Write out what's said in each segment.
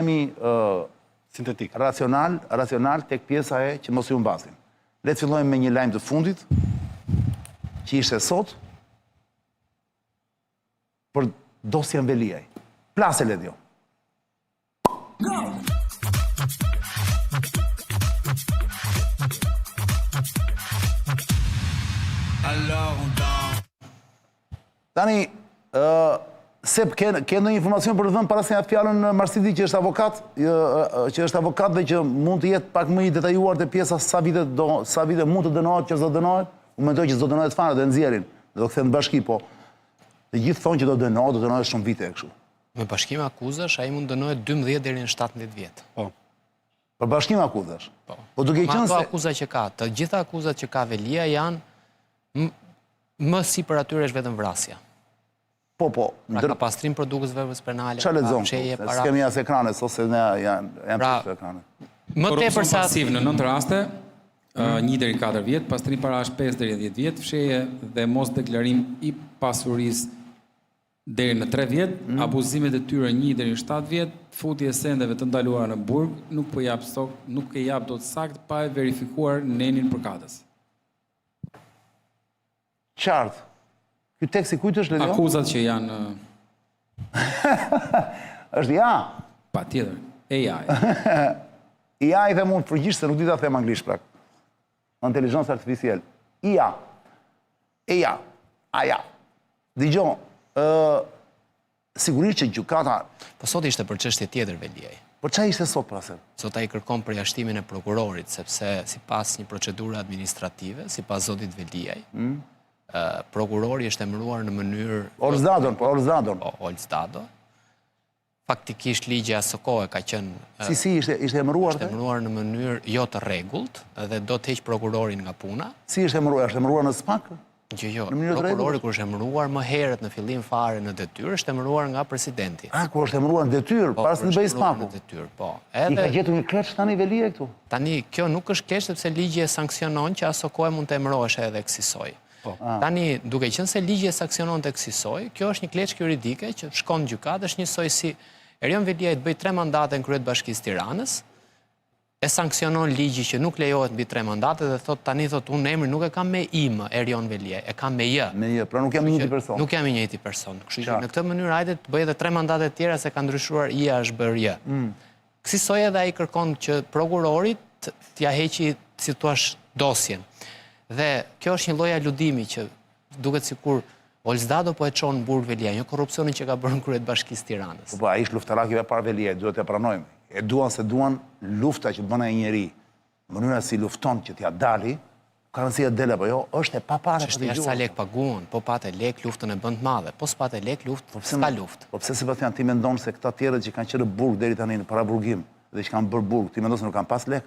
Jemi sintetik. Racional tek pjesa e që mos ju mbasin. Le të fillojmë me një lajm të fundit, që ishte sot, për dosjen Veliaj. Plase Ledio. Tani, Sep, ke ndonjë informacion për të dhënë para se ja fjalën Marsidi që është avokat dhe që mund të jetë pak më i detajuar te pjesa sa vite mund të dënohet që s'do dënohet? Unë mendoj që s'do dënohet fare, do nxjerrin, do kthehet në bashki, po të gjithë thonë që do dënohet shumë vite kështu. Me bashkim akuzash ai mund dënohet 12 deri në 17 vjet. Po. Për bashkim akuzash. Po. Po duke qenë se akuza që ka, të gjitha akuzat që ka Velia janë më sipër atyre është vetëm vrasja. Po. Pra ka pastrim produktës verbës penale. Çfarë lexon? S'kemi as ekranet, ose ne janë për ekranet. Më tepër se pasiv në 9 raste, 1 deri 4 vjet, pastrim parash 5 deri 10 vjet, fshehje dhe mos deklarim i pasurisë deri në 3 vjet, abuzimet e tyre 1 deri në 7 vjet, futje sendeve të ndaluara në burg, nuk po jap stok, nuk e jap dot sakt pa e verifikuar nenin përkatës. Qartë. Ky teksti kujt është Ledio? Akuzat që janë është IA. Patjetër, AI. IA i them unë përgjithëse nuk di ta them anglisht prak. Inteligjencë artificial. IA. AI. Dgjoj, sigurisht që gjykata... Po sot ishte për çështje tjetër Veliaj. Po çfarë ishte sot pra se? Sot ai kërkon përjashtimin e prokurorit, sepse sipas një procedure administrative, sipas zotit Veliaj, prokurori është emëruar në mënyrë... Olzdadon. Olzdado. Faktikisht ligja së kohë ka qenë... Si, ishte emëruar? Ishte emëruar në mënyrë jo të rregullt dhe do të heq prokurorin nga puna. Si ishte emëruar? Është emëruar në SPAK? Jo, prokurori kur është emëruar më herët në fillim fare në detyrë, është emëruar nga presidenti. Kur është emëruar në detyrë, para se të bëjë SPAK-u? Në detyrë, po. I ka gjetur një kleç tani Velia këtu? Tani, kjo nuk është keq sepse ligji e sanksionon që aso kohë mund të emërohesh edhe kësaj. Tani, duke qenë se ligji e sanksionon të kësaj, kjo është një kleçkë juridike që shkon në gjykatë, është njësoj si Erion Veliaj të bëj 3 mandate në kryet Bashkisë Tiranës, e sanksionon ligji që nuk lejohet mbi 3 mandate dhe tani unë emrin nuk e kam me im Erion Veliaj, e kam me J. Me J, pra nuk jam i njëjti person. Nuk jam i njëjti person. Kështu që në këtë mënyrë hajde të bëj edhe 3 mandate tjera se ka ndryshuar I është bërë J. Kësaj edhe ai kërkon që prokurorit t'ja heqi si thua dosjen. Dhe kjo është një lloj aludimi që duket sikur Olzdado po e çon në burg Veliaj, një korrupsionin që ka bërë në kryet Bashkisë Tiranës. Po ai është luftarak i parë Veliaj, duhet t'ja pranojmë. E duan se duan lufta që bën ai njeri. Mënyra si lufton që t'ja dali, ka rëndësi e del apo jo, është e papare për të sa lek paguan, po patë lek luftën e bën të madhe, po s'patë lek luftë, s'ka luftë. Po pse Sebastian ti mendon se këta tjerët që kanë qenë në burg deri tani në paraburgim dhe që kanë bërë burg, ti mendon se nuk kanë pas lek?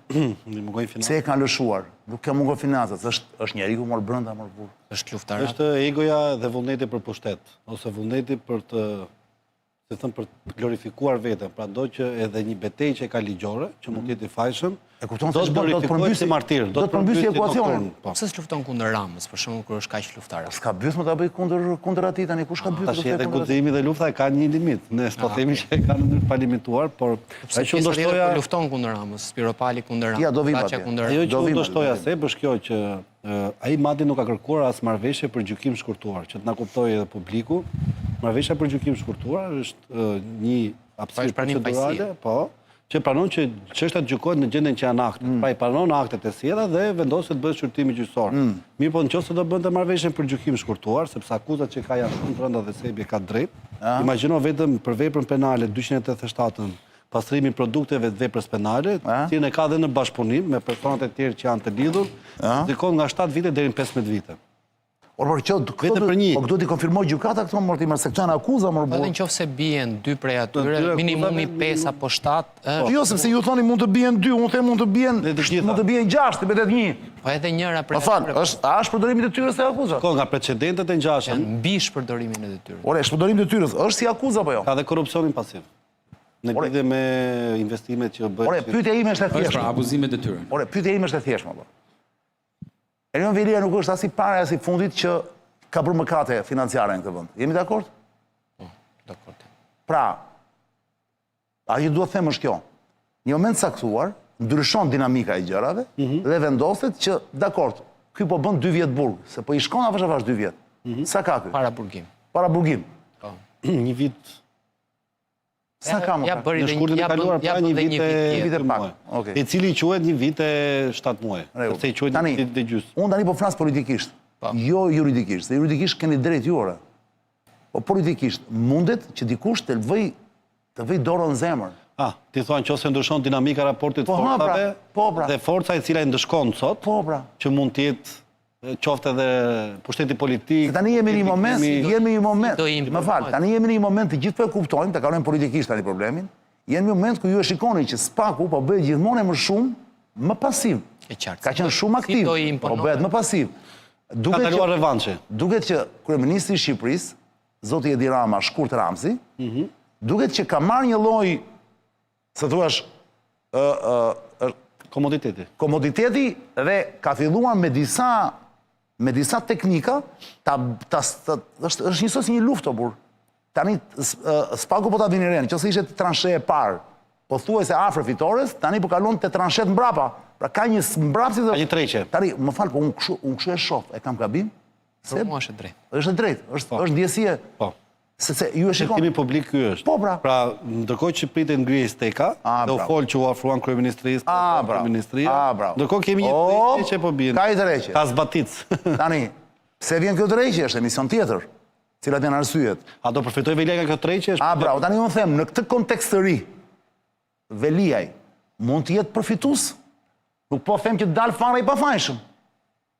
Pse e kanë lëshuar? Nuk ka mungon financat, është njeriu mor brenda mor burg. Është luftarak. Është egoja dhe vullneti për pushtet, ose vullneti për të glorifikuar veten, pra do që edhe një betejë që ka ligjore, që mund të jetë I fajshëm, do të glorifikohet si martir, do të përmbysë ekuacionin. Pse s'lufton kundër Ramës, për shembull kur është kaq luftarak? S'ka byth më ta bëj kundër atij tani, kush ka byth? Tash edhe guximi dhe lufta ka një limit. Ne s'po themi që e kanë ndër pa limituar, por ai që ndoshtoja lufton kundër Ramës, Spiropali kundër Ramës. Ja do vim atje. Ajo që ndoshtoja se është kjo që ai madje nuk ka kërkuar as marrëveshje për gjykim shkurtuar, që të na kuptojë edhe publiku. Marrëveshja për gjykim shkurtuar është një hapësirë procedurale, po, që pranon që çështat gjykohen në gjendjen që janë akte. Pra I pranon aktet e sjellja dhe vendoset bëhet shqyrtimi gjyqësor. Mirë, po nëse do bënte marrëveshjen për gjykim shkurtuar, sepse akuzat që ka janë shumë të rënda dhe sebi ka drejt. Imagjino vetëm për veprën penale 287-ën, pastrimi produkteve të veprës penale, cilën e ka dhe në bashkëpunim me personat e tjerë që janë të lidhur, ndikon nga 7 vite deri në 15 vite. Por që do t'i konfirmoj gjykata këto mor ti marr se këto janë akuza mor po. Edhe nëse bien 2 prej atyre, minimumi 5 apo 7. Jo, sepse ju thoni mund të bien 2, unë them mund të bien 6, të betet 1. Po edhe njëra prej. Po fal, a është përdorimi i detyrës se akuza? Ko nga precedentet e ngjashëm. Mbi shpërdorimin e detyrës. Ore, shpërdorimi i detyrës është si akuza apo jo? Ka dhe korrupsionin pasiv. Në lidhje me investimet që bëhet. Ore, pyetja ime është e thjeshtë. Është abuzim me detyrë. Ore, pyetja ime është e thjeshtë më. Erion Veliaj nuk është as I para as I fundit që ka bërë mëkate financiare në këtë vend. Jemi dakord? Po, dakord. Pra, Ajo duhet të them është kjo. Një moment caktuar, ndryshon dinamika e gjërave dhe vendoset që, dakord, ky po bën 2 vjet burg, se po i shkon avash 2 vjet. Sa ka ky? Para burgim. Para burgim. Një vit. Sa ka më? Në shkurtin e kaluar pra një vit e pak. I cili quhet një vit e 7 muaj. Sepse i quhet një vit e gjysmë. Unë tani po flas politikisht. Jo juridikisht. Se juridikisht keni drejt juore. Po politikisht mundet që dikush të vëj dorën në zemër. Ti thua nëse ndryshon dinamika raportit forcave dhe forca e cila e ndëshkon sot, që mund të jetë qofte edhe pushteti politik. Tani jemi në një moment, më fal, tani jemi në një moment të gjithë po e kuptojmë, të kalojmë politikisht tani problemin. Jemi në një moment ku ju e shikoni që SPAK-u po bëhet gjithmonë më shumë më pasiv. Ka qenë shumë aktiv, po bëhet më pasiv. Ka kaluar revançe. Duket që kryeministri i Shqipërisë, zoti Edi Rama, shkurt Ramsi, duket që ka marrë një lloj, se thuash, komoditeti dhe ka filluar me disa teknika, është njësoj si një luftë, burr. Tani, SPAK-u po ta vini re, nëse ishte transhe e parë, po thuaj se afër fitores, tani po kalon te transhet mbrapa. Pra ka një mbrapsi dhe... Ka një treqe. Tani, më falë, po unë kështu e shoh, e kam gabim? Për mua është drejt. Është drejt, është ndjesie. Po. Se ju e shikon... Shërtimi publik ky është. Po, pra. Pra, ndërkohë që pritet ngrirje steka, dhe u folë që u afruan kryeministrisë, ndërkohë kemi një treqe që po bien. Ka i treqe. Ka zbatic. Tani, pse vjen kjo treqe, është emision tjetër, cilat janë arsyet. A do përfitoj Velia nga kjo treqe? Bravo, tani unë them, në këtë kontekst të ri, Veliaj mund të jetë përfitues. Nuk po them që dalë fare i pafajshëm.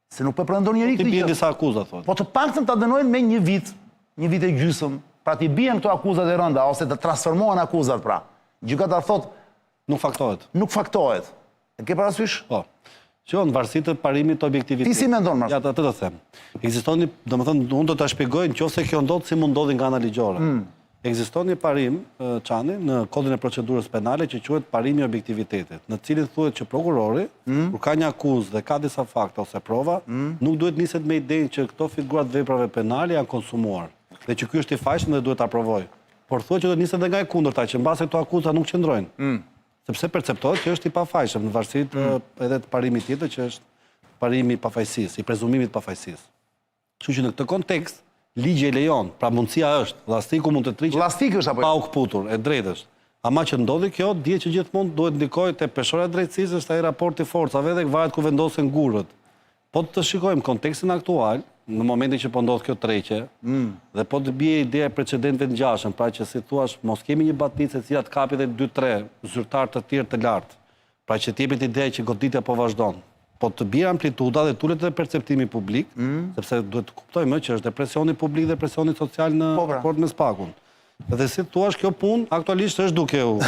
Se nuk po pretendon njëri këtë gjë. Ti bien disa akuza, thonë. Po të paktën ta dënojnë me një vit e gjysmë, pra t'i bien këto akuzat e rënda, ose të transformohen akuzat, pra. Gjykata thotë... Nuk faktohet. Nuk faktohet. E ke parasysh? Po. Që në varësi të parimit të objektivitetit. Ti si mendon, Marcel? Ja, të them. Ekziston, domethënë, unë do ta shpjegoj nëse kjo ndodh si mund ndodhi nga ana ligjore. Ekziston një parim, Çani, në kodin e procedurës penale që quhet parimi i objektivitetit, në cilin thuhet që prokurori, kur ka një akuzë dhe ka disa fakte ose prova, nuk duhet niset me idenë që këto figura të veprave penale janë konsumuar dhe që ky është i fajshëm dhe duhet ta aprovojë. Por thuhet që duhet niset edhe nga e kundërta, që mbase këto akuza nuk qëndrojnë. Sepse perceptohet që është i pafajshëm në varësi edhe të parimit tjetër që është parimi i pafajësisë, i prezumimit të pafajësisë. Kështu që në këtë kontekst ligji e lejon, pra mundësia është, llastiku mund të triqet pa u kputur, e drejtë është. Ama që ndodhi kjo, dihet që gjithmonë duhet ndikojë te peshora e drejtësisë, është ai raporti forcave dhe varet ku vendosen gurët. Po të shikojmë kontekstin aktual, në momentin që po ndodh kjo treqe, dhe po të bie ideja e precedentëve të ngjashëm, pra që si thuash, mos kemi një baticë e cila të kapi edhe 2-3 zyrtar të tjerë të lartë, pra që të jepet ideja që goditja po vazhdon. Po të bie amplituda dhe tulet edhe perceptimi publik, sepse duhet të kuptojmë që është depresioni publik dhe presioni social në raport me SPAK-un. Dhe si thuash, kjo punë aktualisht është duke u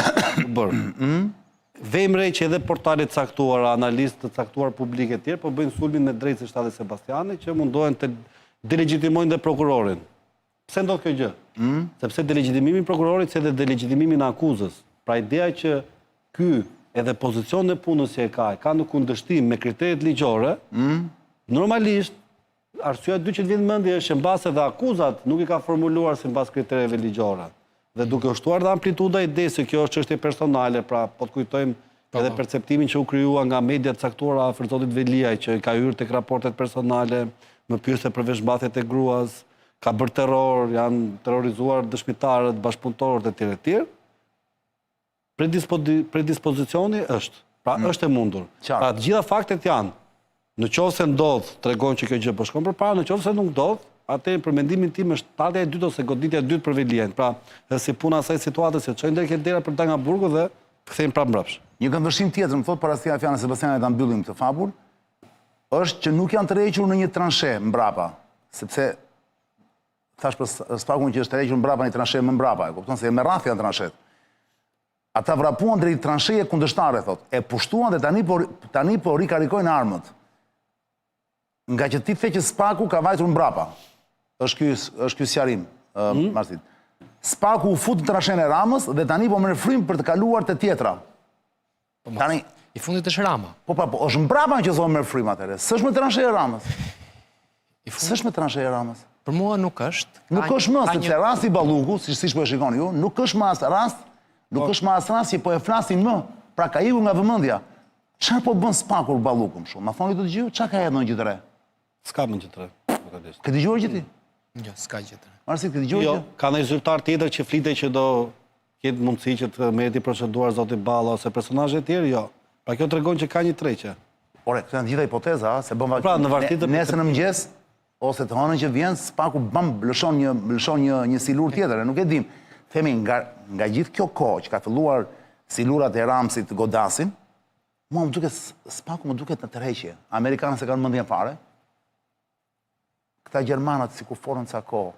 bërë. Vejmë re që edhe portalet caktuara, analistë të caktuar publike tjerë, po bëjnë sulmin me drejtë si Shtati Sebastiani, që mundohen të delegjitimojnë dhe prokurorin. Pse ndodh kjo gjë? Sepse delegjitimimi i prokurorit si edhe delegjitimimi në akuzës. Pra ideja që ky edhe pozicion e punës që e ka në kundërshtim me kriteret ligjore, normalisht, arsyeja dyqe të vjen mendje është që mbase dhe akuzat nuk i ka formuluar si mbas kritereve ligjore. Dhe duke ushtuar dhe amplituda ide se kjo është çështje personale, pra po të kujtojmë edhe perceptimin që u krijua nga media të caktuara afër zotit Veliaj, që ka hyrë tek raportet personale, më pyeste për veshmbathjet e gruas, ka bërë terror, janë terrorizuar dëshmitarët, bashkëpunëtorët e tjerë. Predispozicioni është, pra është e mundur. Pra të gjitha faktet janë, në qoftë se ndodh, tregon që kjo gjë po shkon përpara, në qoftë se nuk ndodh, atë për mendimin tim është talja e dytë ose goditja e dytë për Veliajn. Pra, si puna asaj situatës që çojnë deri ke dera për ta nga burgu dhe kthejnë prapë mbrapsht. Një këndvështrim tjetër, më thot para stia fjalën Sebastiani ta mbyllim këtë fabul, është që nuk janë të rrequr në një transhe mbrapa, sepse thash për SPAK-un që është të rrequr mbrapa një transhe më mbrapa, e kupton se me radhë janë transhet. Ata vrapuan drejt transheje kundërshtare, thot, e pushtuan dhe tani po rikarikojnë armët. Nga që ti the që SPAK-u ka vajtur mbrapa. Është ky sqarim, Marsit. SPAK-u u fut në transhen e Ramës dhe tani po merr frym për të kaluar te tjetra. Tani i fundit është Rama. Po, është mbrapa që zonë merr frym atëre. S'është me transhen e Ramës. S'është me transhen e Ramës. Për mua nuk është. Nuk është më, sepse rasti Balluku, siç po e shikoni ju, nuk është më as rast Nuk është ma asrasi, po e flasin më. Pra ka iku nga vëmendja. Çfarë po bën Spaku Balluku shumë? Ma thoni të dëgjoj, çfarë ka hedhur në gjë të re? S'ka më gjë të re. Ke dëgjuar gjë ti? Jo, s'ka gjë të re. Marsi, ke dëgjuar Jo, gjë? ka një zyrtar tjetër që flitej që do ketë mundësi që të merreti proceduar zoti Balla ose personazhe të tjerë, jo. Pra kjo tregon që ka një treqe. Ore, këto janë gjitha hipoteza, se bën Pra, në vartit nesër në mëngjes ose të hënën që vjen, Spaku lëshon një silur tjetër, nuk e dim. Themi nga gjithë kjo kohë që ka filluar silurat e Ramsit të godasin, mua më duket Spaku më duket në tërheqje. Amerikanët se kanë mendjen fare. Këta Gjermanat si ku forën ca kohë.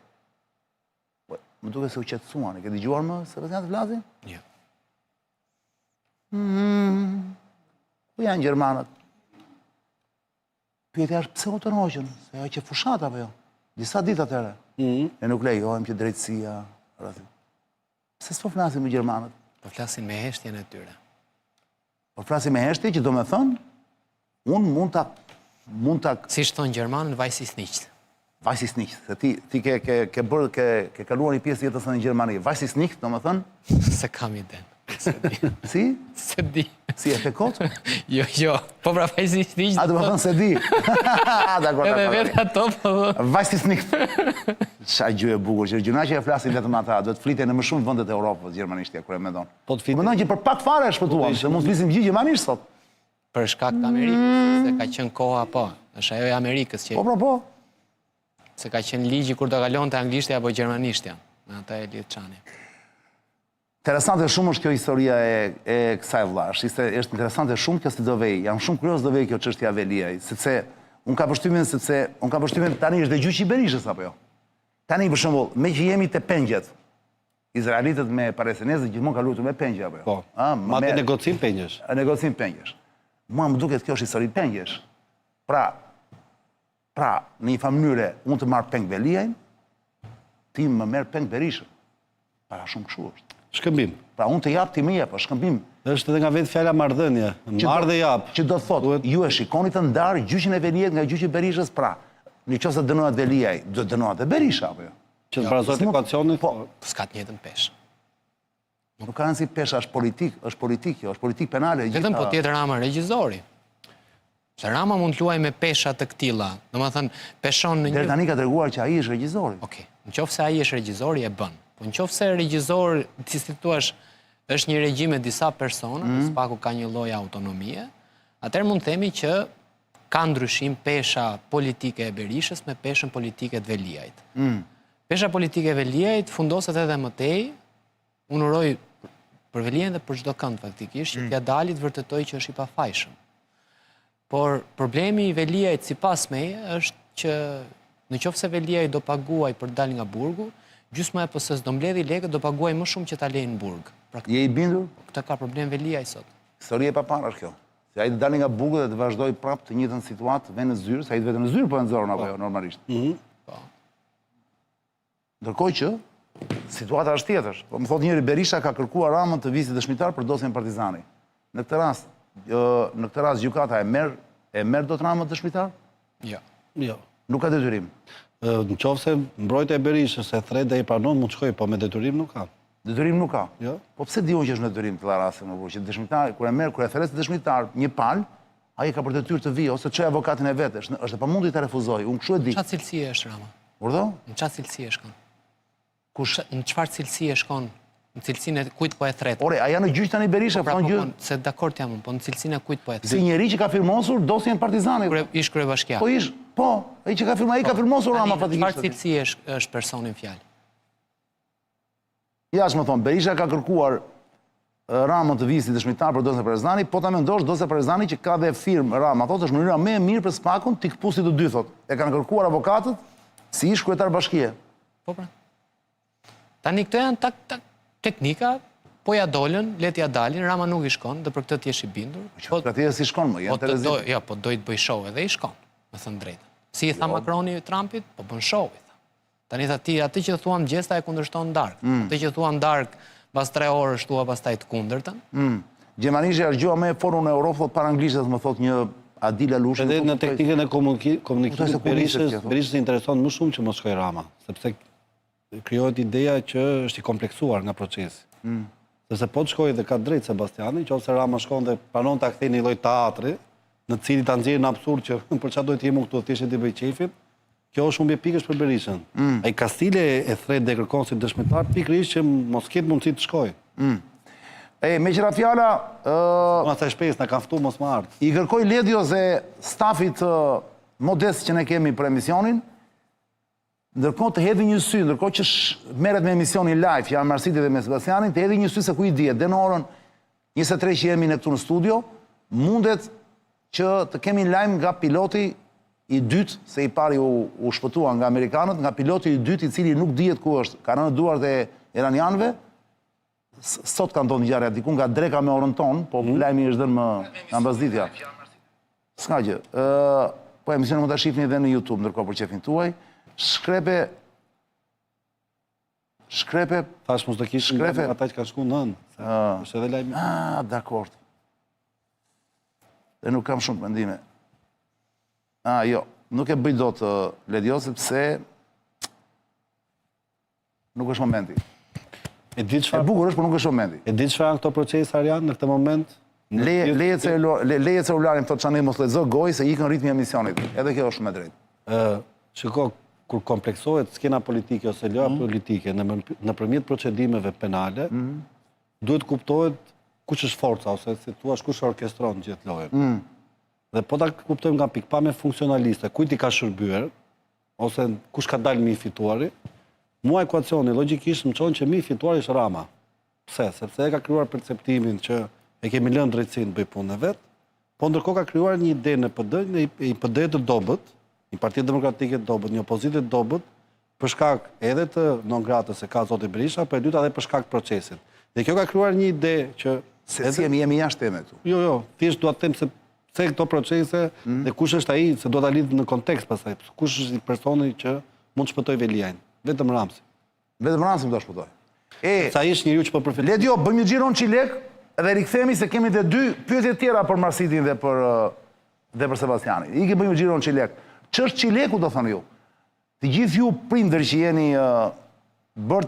Më duket se u qetësuan. E ke dëgjuar më Sebastian të flasin? Jo. Ku janë Gjermanat? Pyetja është pse u tërhoqën? Se ajo që fushat apo jo? Disa ditë atëre. Ne nuk lejohem që drejtësia. Pse s'po flasim me Gjermanët? Po flasin me heshtjen e tyre. Po flasim me heshtje që do me thënë, unë mund ta Si shton Gjermanën, vajsi sniqt. vajsi sniqt. Se ti ke kaluar një pjesë jetës në Gjermani. Vajsi sniqt, do me thënë, Se kam iden. Se di. si? Se di. Si e fekot? Jo. Po pra vajsi sniqt. A, do me thënë se di. Dakor. Edhe vetë ato po. Vajsi sniqt. Qa gjë e bukur, që gjuna që e flasin vetëm ata, do të flite në më shumë vëndet e Europës, gjermanishtja, kur e mendon. Po të flite- Mendon që për pak fare e shpëtuam, se mund të flisim gjithë gjermanisht sot. Për shkak të Amerikës, se ka qenë koha po. Është ajo e Amerikës që Po. se ka qenë ligji kur do kalonte anglishtja apo gjermanishtja. Me ata e lidh çani. Interesante shumë është kjo historia e kësaj vllash. Është interesante shumë kjo si do vej. Jam shumë kurioz do vej kjo çështja e Veliaj, sepse unë kam përshtypjen tani është dhe gjyqi i Berishës apo jo. Tani për shembull, me që jemi te pengjet, izraelitët me palestinezët gjithmonë kanë luajtur me pengje apo jo. Po. Madje negocim pengjesh. Negocim pengjesh. Mua më duket kjo është histori pengjesh. Pra, në një mënyrë unë të marr peng Veliajin, ti më merr peng Berishën. Para shumë kështu është. Shkëmbim. Pra unë të jap ti më jep, shkëmbim. Është edhe nga vetë fjala marrëdhënie. Marr dhe jap. Që do të thotë, ju e shikoni të ndarë gjyqin e Veliajit nga gjyqi i Berishës, pra, nëse dënohet Veliaj, do dënohet e Berisha apo jo? Që të barazohet ekuacionit. Po, S'ka të njëjtën peshë. nuk ka rëndësi pesha, është politik jo, është politik penale. Vetëm po tjetër Rama regjizori. Se Rama mund të luajë me pesha të këtilla. Domethënë, peshon në Deri një. tani ka treguar që ai është regjizori. Okej. Nëse ai është regjizori e bën. Po nëse regjizor, si thua, është një regjim me disa persona, Spaku ka një lloj autonomie, atëherë mund të themi që ka ndryshim pesha politike e Berishës me peshën politike të Veliajit. Pesha politike e Veliajit fundoset edhe më tej, unë uroj për Veliajin dhe për çdo kënd faktikisht që t'ia dali të vërtetoj që është i pafajshëm. Por problemi i Veliajit sipas meje është që nëse Veliaj do paguaj për të dalë nga burgu, gjysma e PS-s do mbledhi lekët, do paguaj më shumë që ta lejnë në burg. Pra Je i bindur? këtë ka problem Veliaj sot. Historia e papara është kjo. Se ai të dalë nga burgu dhe të vazhdoj prapë të njëjtën situatë vend në zyrë, se ai vetëm në zyrë po e nxorën apo jo normalisht. Po. Ndërkohë që situata është tjetër. Po më thotë njëri Berisha ka kërkuar Ramën të vizë dëshmitar për dosjen Partizani. Në këtë rast gjykata e merr dot Ramën dëshmitar? Jo. Jo. Nuk ka detyrim. Nëse mbrojtja e Berishës e thret dhe i pranon, mund të shkojë, po me detyrim nuk ka. Detyrim nuk ka. Jo. Po pse diun që është në detyrim të rastin më burr, që dëshmitar kur e thret dëshmitar një palë, ai ka për detyrë të vijë ose çoj avokatin e vet, është e pamundur ta refuzoj. Unë kështu e di. Çfarë cilësie është Rama? Urdhë? Në çfarë cilësie shkon? Kush? Në çfarë cilësie shkon? Në cilësinë e kujt po e thret? Ore, a janë në gjyq tani Berisha, Pra, thonë gjë. se dakord jam unë, po në cilësinë e kujt po e Si thret? njeri që ka firmosur dosjen Partizani. Ish kryebashkiak. Ai që ka firmuar, ai ka firmosur Rama Çfarë fatikisht. cilësie është personin fjalë? Ja, më thonë, Berisha ka kërkuar Ramën të vizë si dëshmitar për dosjen Partizani, po ta mendosh dosja Partizani që ka dhe firmë Rama, thotë është mënyra më e mirë për Spakun t'i kpusit të dy, thotë. E kanë kërkuar avokatët si ish kryetar bashkie. Po pra. Tani këto janë teknika, po ja dolën, let ja dalin, Rama nuk i shkon, dhe për këtë t'jesh i bindur. Po atje si shkon më, janë Terezin. Jo, po doj të bëj show edhe i shkon, me thënë drejtën. Si i tha Macroni Trumpit, po bën show i tha. Tani tha ti, atë që thuam gjesta e kundërshton dark. Atë që thuam dark, pas 3 orë shtua pastaj të kundërtën. Gjermanishtja është gjua më e fortë në Europë, thot para anglishtës, më thot një Adila Lushin. Edhe në teknikën e komunikimit Berishës intereson më shumë që mos shkojë Rama, sepse krijohet ideja që është i kompleksuar nga procesi. Sepse po të shkojë dhe ka drejt Sebastiani, që ose Rama shkon dhe pranon ta kthejë një lloj teatri, në cili ta nxjerrin absurd që për çfarë duhet të jemi këtu thjesht të bëj qefin. Kjo është humbje pikësh për Berishën. Ai Kastile e thret dhe kërkon si dëshmitar pikërisht që mos ketë mundësi të shkojë. Me qëra fjala... Ma sa shpejt, na kanë ftu mos më ardh. I kërkoj Ledios e stafit modest që ne kemi për emisionin, ndërkohë të hedhi një sy, ndërkohë që merret me emisionin live, janë Marsiti dhe me Sebastianin, të hedhi një sy se ku i dihet, dhe në orën 23 që jemi në këtu në studio, mundet që të kemi lajm nga piloti i dytë, se i pari u shpëtua nga Amerikanët, nga piloti i dytë i cili nuk dihet ku është, ka rënë duart e iranianëve, sot kanë tonë ngjarja diku nga dreka me orën tonë, po lajmi është dhënë nga mbazditja. S'ka gjë. Po emisionin mund ta shihni edhe në YouTube ndërkohë për qefin tuaj. Shkrepe... Thash mos do kishin ata që kanë shku nën. Është edhe lajmi. Dakord. Dhe nuk kam shumë mendime. Jo, nuk e bëj dot Ledios, sepse nuk është momenti. E bukur është, por nuk është momenti. E di çfarë janë këto procese Arian në këtë moment? Leje celularin thotë çani mos lexo gojë se ikën ritmi i emisionit. Edhe kjo është shumë e drejtë. Shiko, kur kompleksohet skena politike ose loja politike nëpërmjet procedimeve penale, duhet kuptohet kush është forca ose si thua kush orkestron gjithë lojën. Dhe po ta kuptojmë nga pikpamje funksionaliste, kujt i ka shërbyer ose kush ka dalë më i fituari, mua ekuacioni logjikisht më çon që më i fituari është Rama. Pse? Sepse e ka krijuar perceptimin që e kemi lënë drejtsinë bëj punën e vet, po ndërkohë ka krijuar një ide në PD, një PD të dobët, një parti demokratike të dobët, një opozitë të dobët, për shkak edhe të non-gratës se ka zoti Berisha, po e dyta edhe për shkak të procesit. Dhe kjo ka krijuar një ide që se jemi jashtë temës këtu. Jo, thjesht dua të them se këto procese dhe kush është ai, se do ta lidh në kontekst pastaj. Kush është personi që mund të shpëtoj Veliajin? Vetëm Ramsi. Vetëm Ramsi do ta shpëtoj. Sa është njeriu që po përfiton. Ledio, bëjmë një xhiron çilek dhe rikthehemi se kemi edhe dy pyetje tjera për Marsitin dhe për Sebastianin. Iki bëjmë xhiron çilek. Ç'është çileku do thonë ju? Të gjithë ju prindër që jeni bërë